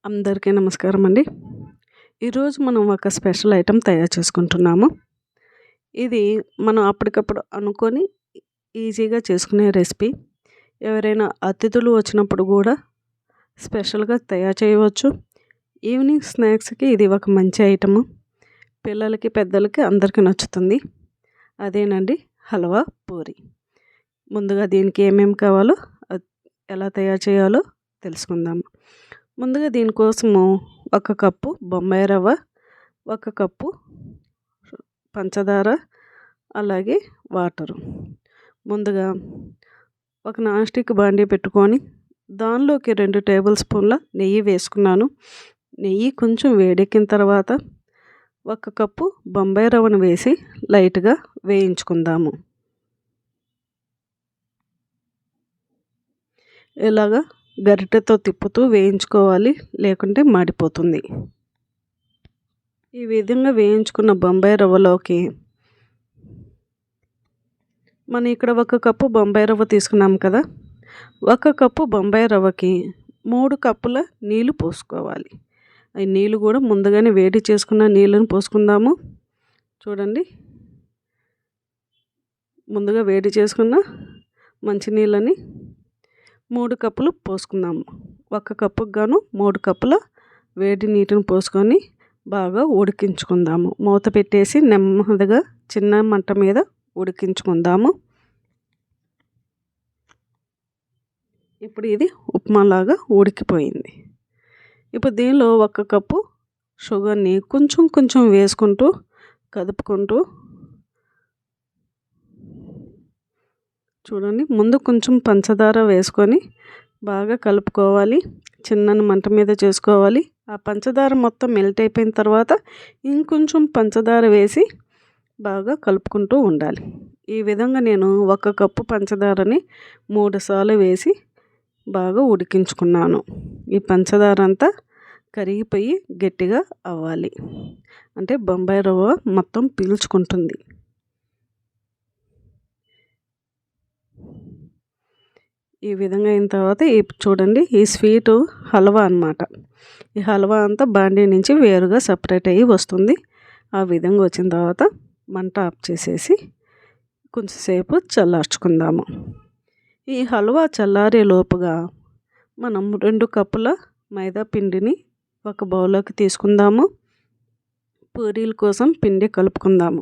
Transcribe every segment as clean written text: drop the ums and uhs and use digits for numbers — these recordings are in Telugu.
అందరికీ నమస్కారం అండి. ఈరోజు మనం ఒక స్పెషల్ ఐటెం తయారు చేసుకుంటున్నాము. ఇది మనం అప్పటికప్పుడు అనుకొని ఈజీగా చేసుకునే రెసిపీ. ఎవరైనా అతిథులు వచ్చినప్పుడు కూడా స్పెషల్గా తయారు చేయవచ్చు. ఈవినింగ్ స్నాక్స్కి ఇది ఒక మంచి ఐటము. పిల్లలకి పెద్దలకి అందరికీ నచ్చుతుంది. అదేనండి హల్వా పూరి. ముందుగా దీనికి ఏమేమి కావాలో ఎలా తయారు చేయాలో తెలుసుకుందాము. ముందుగా దీనికోసము 1 కప్పు బొంబాయి రవ్వ, 1 కప్పు పంచదార, అలాగే వాటరు. ముందుగా ఒక నాన్ స్టిక్ బాండీ పెట్టుకొని దానిలోకి 2 టేబుల్ స్పూన్ల నెయ్యి వేసుకున్నాను. నెయ్యి కొంచెం వేడెక్కిన తర్వాత 1 కప్పు బొంబాయి రవ్వను వేసి లైట్గా వేయించుకుందాము. ఇలాగా గరిటెతో తిప్పుతూ వేయించుకోవాలి, లేకుంటే మాడిపోతుంది. ఈ విధంగా వేయించుకున్న బొంబాయి రవ్వలోకి మనం ఇక్కడ 1 కప్పు బొంబాయి రవ్వ తీసుకున్నాం కదా, 1 కప్పు బొంబాయి రవ్వకి 3 కప్పుల నీళ్లు పోసుకోవాలి. ఈ నీళ్ళు కూడా ముందుగానే వేడి చేసుకున్న నీళ్ళను పోసుకుందాము. చూడండి, ముందుగా వేడి చేసుకున్న మంచినీళ్ళని 3 కప్పులు పోసుకుందాము. 1 కప్పుకు గాను 3 కప్పుల వేడి నీటిని పోసుకొని బాగా ఉడికించుకుందాము. మూత పెట్టేసి నెమ్మదిగా చిన్న మంట మీద ఉడికించుకుందాము. ఇప్పుడు ఇది ఉప్మాలాగా ఉడికిపోయింది. ఇప్పుడు దీనిలో 1 కప్పు షుగర్ని కొంచెం కొంచెం వేసుకుంటూ కదుపుకుంటూ, చూడండి, ముందు కొంచెం పంచదార వేసుకొని బాగా కలుపుకోవాలి. చిన్న మంట మీద చేసుకోవాలి. ఆ పంచదార మొత్తం మెల్ట్ అయిపోయిన తర్వాత ఇంకొంచెం పంచదార వేసి బాగా కలుపుకుంటూ ఉండాలి. ఈ విధంగా నేను 1 కప్పు పంచదారని 3 సార్లు వేసి బాగా ఉడికించుకున్నాను. ఈ పంచదార అంతా కరిగిపోయి గట్టిగా అవ్వాలి. అంటే బొంబాయి రవ్వ మొత్తం పీల్చుకుంటుంది. ఈ విధంగా అయిన తర్వాత చూడండి, ఈ స్వీటు హల్వా అన్నమాట. ఈ హల్వా అంతా బాండీ నుంచి వేరుగా సపరేట్ అయ్యి వస్తుంది. ఆ విధంగా వచ్చిన తర్వాత మంట ఆఫ్ చేసేసి కొంచెంసేపు చల్లార్చుకుందాము. ఈ హల్వా చల్లారే లోపుగా మనం 2 కప్పుల మైదా పిండిని ఒక బౌల్లోకి తీసుకుందాము. పూరీల కోసం పిండి కలుపుకుందాము.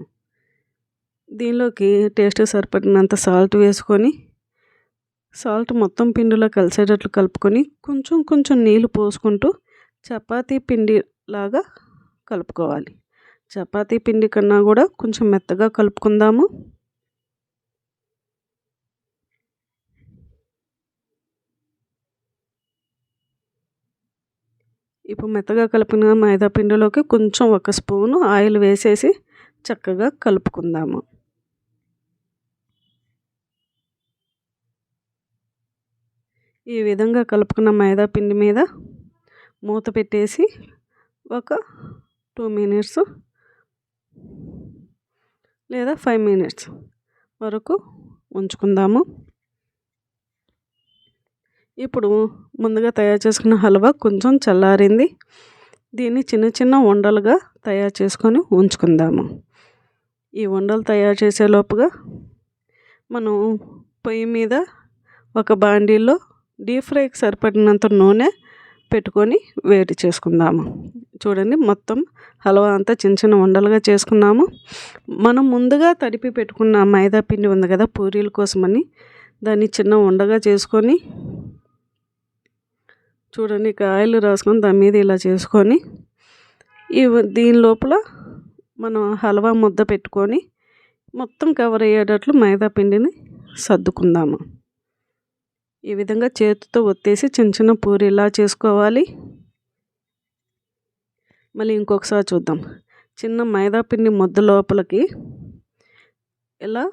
దీనిలోకి టేస్ట్ సరిపడినంత సాల్ట్ వేసుకొని, సాల్ట్ మొత్తం పిండిలో కలిసేటట్లు కలుపుకొని కొంచెం కొంచెం నీళ్ళు పోసుకుంటూ చపాతీ పిండి లాగా కలుపుకోవాలి. చపాతీ పిండి కన్నా కూడా కొంచెం మెత్తగా కలుపుకుందాము. ఇప్పుడు మెత్తగా కలిపిన మైదా పిండిలోకి కొంచెం 1 స్పూను ఆయిల్ వేసేసి చక్కగా కలుపుకుందాము. ఈ విధంగా కలుపుకున్న మైదా పిండి మీద మూత పెట్టేసి ఒక 2 మినిట్స్ లేదా 5 మినిట్స్ వరకు ఉంచుకుందాము. ఇప్పుడు ముందుగా తయారు చేసుకున్న హల్వా కొంచెం చల్లారింది. దీన్ని చిన్న చిన్న ఉండలుగా తయారు చేసుకొని ఉంచుకుందాము. ఈ ఉండలు తయారు చేసేలోపుగా మనం పొయ్యి మీద ఒక బాండీలో డీప్ ఫ్రైకి సరిపడినంత నూనె పెట్టుకొని వేడి చేసుకుందాము. చూడండి, మొత్తం హల్వా అంతా చిన్న చిన్న ఉండలుగా చేసుకున్నాము. మనం ముందుగా తడిపి పెట్టుకున్న మైదా పిండి ఉంది కదా పూరీల కోసమని, దాన్ని చిన్న ఉండగా చేసుకొని, చూడండి, ఇక ఆయిల్ రాసుకొని దాని మీద ఇలా చేసుకొని దీని లోపల మనం హల్వా ముద్ద పెట్టుకొని మొత్తం కవర్ అయ్యేటట్లు మైదా పిండిని సర్దుకుందాము. ఈ విధంగా చేతితో ఒత్తేసి చిన్న చిన్న పూరీలా చేసుకోవాలి. మళ్ళీ ఇంకొకసారి చూద్దాం. చిన్న మైదా పిండి ముద్ద లోపలికి ఇలా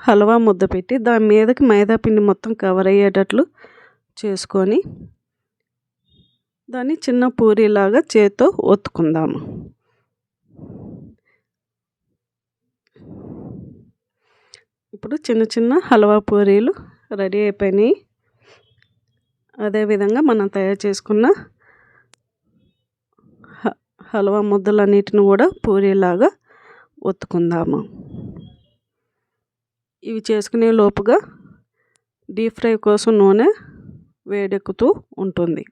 హల్వా ముద్ద పెట్టి దాని మీదకి మైదా పిండి మొత్తం కవర్ అయ్యేటట్లు చేసుకొని దాన్ని చిన్న పూరీలాగా చేత్తో ఒత్తుకుందాము. ఇప్పుడు చిన్న చిన్న హల్వా పూరీలు రెడీ అయిపోయినాయి. అదేవిధంగా మనం తయారు చేసుకున్న హల్వా ముద్దలన్నిటిని కూడా పూరీలాగా ఒత్తుకుందాము. ఇవి చేసుకునే లోపుగా డీప్ ఫ్రై కోసం నూనె వేడెక్కుతూ ఉంటుంది.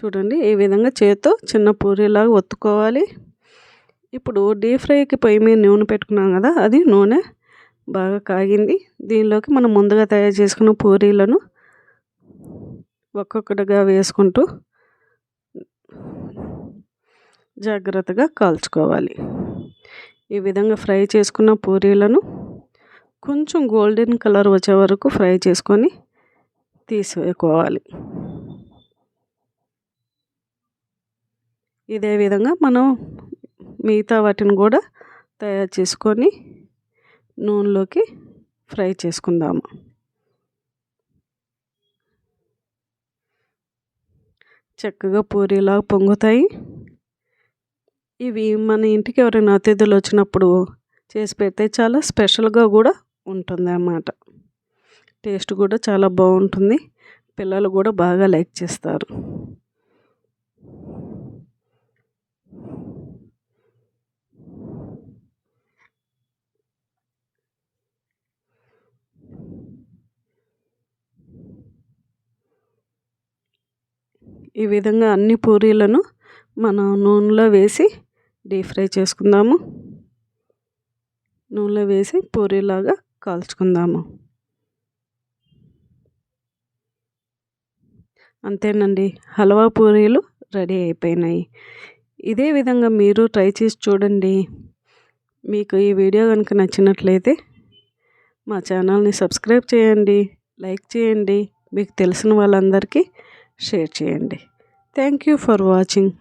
చూడండి, ఈ విధంగా చేత్తో చిన్న పూరీలాగా ఒత్తుకోవాలి. ఇప్పుడు డీప్ ఫ్రైకి పొయ్యి మీద నూనె పెట్టుకున్నాం కదా, అది నూనె బాగా కాగింది. దీనిలోకి మనం ముందుగా తయారు చేసుకున్న పూరీలను ఒక్కొక్కటిగా వేసుకుంటూ జాగ్రత్తగా కాల్చుకోవాలి. ఈ విధంగా ఫ్రై చేసుకున్న పూరీలను కొంచెం గోల్డెన్ కలర్ వచ్చే వరకు ఫ్రై చేసుకొని తీసుకోవాలి. ఇదే విధంగా మనం మిగతా వాటిని కూడా తయారు చేసుకొని నూనెలోకి ఫ్రై చేసుకుందాము. చక్కగా పూరీలా పొంగుతాయి. ఇవి మన ఇంటికి ఎవరైనా అతిథులు వచ్చినప్పుడు చేసి పెడితే చాలా స్పెషల్గా కూడా ఉంటుంది అన్నమాట. టేస్ట్ కూడా చాలా బాగుంటుంది. పిల్లలు కూడా బాగా లైక్ చేస్తారు. ఈ విధంగా అన్ని పూరీలను మనం నూనెలో వేసి డీప్ ఫ్రై చేసుకుందాము. నూనెలో వేసి పూరీలాగా కాల్చుకుందాము. అంతేనండి, హల్వా పూరీలు రెడీ అయిపోయినాయి. ఇదే విధంగా మీరు ట్రై చేసి చూడండి. మీకు ఈ వీడియో కనుక నచ్చినట్లయితే మా ఛానల్ని సబ్స్క్రైబ్ చేయండి, లైక్ చేయండి, మీకు తెలిసిన వాళ్ళందరికీ షేర్ చేయండి. Thank you for watching.